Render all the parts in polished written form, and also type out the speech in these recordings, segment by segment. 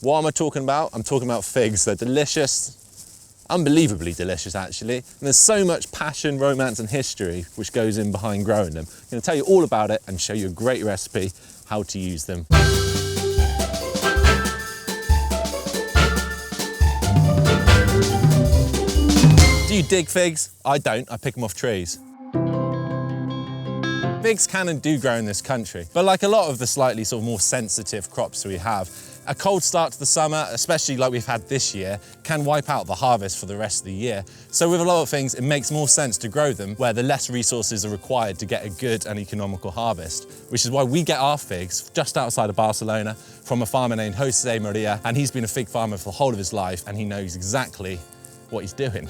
What am I talking about? I'm talking about figs. They're delicious, unbelievably delicious actually. And there's so much passion, romance and history which goes in behind growing them. I'm going to tell you all about it and show you a great recipe how to use them. Do you dig figs? I don't, I pick them off trees. Figs can and do grow in this country, but like a lot of the slightly sort of more sensitive crops we have, a cold start to the summer, especially like we've had this year, can wipe out the harvest for the rest of the year. So with a lot of things, it makes more sense to grow them where the less resources are required to get a good and economical harvest, which is why we get our figs just outside of Barcelona from a farmer named Jose Maria, and he's been a fig farmer for the whole of his life, and he knows exactly what he's doing.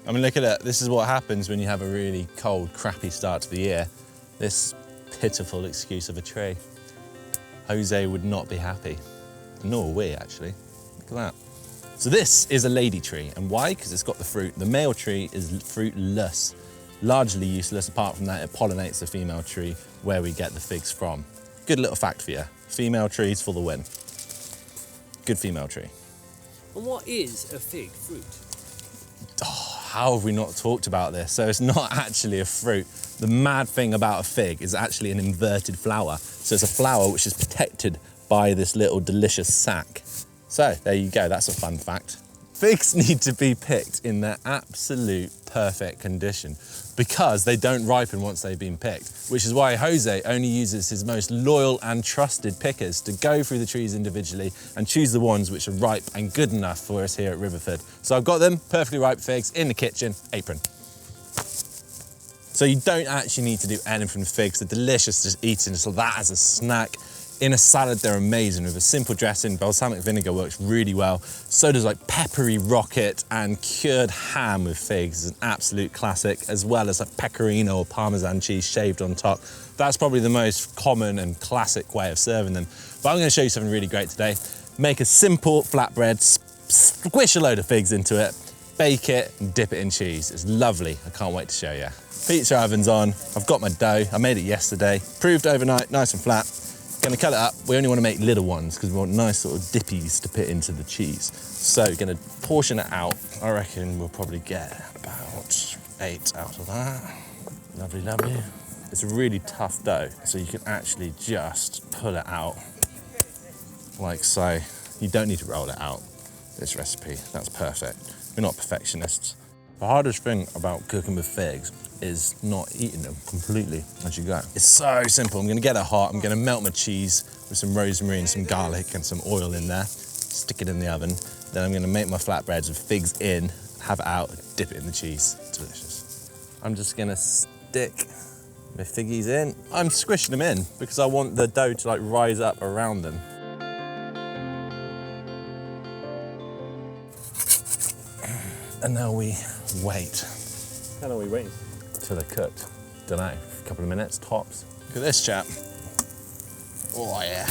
I mean, look at it. This is what happens when you have a really cold, crappy start to the year. This pitiful excuse of a tree. Jose would not be happy, nor are we actually. Look at that. So this is a lady tree, and why? Because it's got the fruit. The male tree is fruitless, largely useless. Apart from that, it pollinates the female tree where we get the figs from. Good little fact for you. Female trees for the win. Good female tree. And what is a fig fruit? Oh, how have we not talked about this? So it's not actually a fruit. The mad thing about a fig is actually an inverted flower. So it's a flower which is protected by this little delicious sac. So there you go, that's a fun fact. Figs need to be picked in their absolute perfect condition because they don't ripen once they've been picked, which is why Jose only uses his most loyal and trusted pickers to go through the trees individually and choose the ones which are ripe and good enough for us here at Riverford. So I've got them, perfectly ripe figs, in the kitchen, apron. So you don't actually need to do anything with figs. They're delicious just eating, so that as a snack. In a salad, they're amazing. With a simple dressing, balsamic vinegar works really well. So does like peppery rocket, and cured ham with figs is an absolute classic, as well as a pecorino or Parmesan cheese shaved on top. That's probably the most common and classic way of serving them. But I'm gonna show you something really great today. Make a simple flatbread, squish a load of figs into it, bake it and dip it in cheese. It's lovely, I can't wait to show you. Pizza oven's on, I've got my dough, I made it yesterday. Proved overnight, nice and flat. Gonna cut it up. We only want to make little ones because we want nice sort of dippies to put into the cheese. So we're gonna portion it out. I reckon we'll probably get about 8 out of that. Lovely, lovely. It's a really tough dough, so you can actually just pull it out like so. You don't need to roll it out. This recipe, that's perfect. We're not perfectionists. The hardest thing about cooking with figs is not eating them completely as you go. It's so simple. I'm gonna get it hot. I'm gonna melt my cheese with some rosemary and some garlic and some oil in there. Stick it in the oven. Then I'm gonna make my flatbreads with figs in, have it out, dip it in the cheese. Delicious. I'm just gonna stick my figgies in. I'm squishing them in because I want the dough to like rise up around them. And now we wait. How long are we waiting? Till they're cooked. Don't know, a couple of minutes tops. Look at this chap. Oh yeah.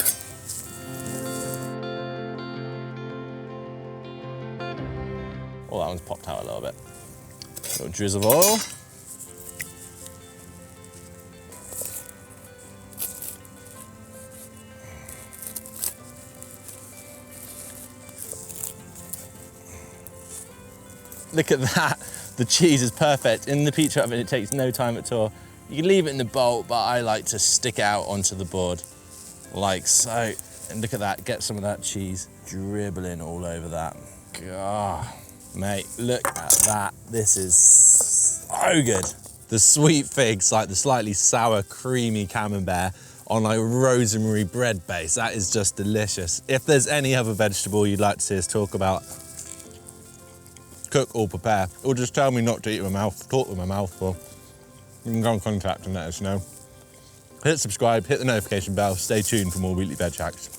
Oh, that one's popped out a little bit. A little drizzle of oil. Look at that, the cheese is perfect. In the pizza oven, it takes no time at all. You can leave it in the bowl, but I like to stick it out onto the board, like so. And look at that, get some of that cheese dribbling all over that. God, mate, look at that. This is so good. The sweet figs, like the slightly sour, creamy camembert on like rosemary bread base, that is just delicious. If there's any other vegetable you'd like to see us talk about, cook or prepare, or just tell me not to eat with my mouth, talk with my mouth, or you can go in contact and let us know. Hit subscribe, hit the notification bell, stay tuned for more weekly veg hacks.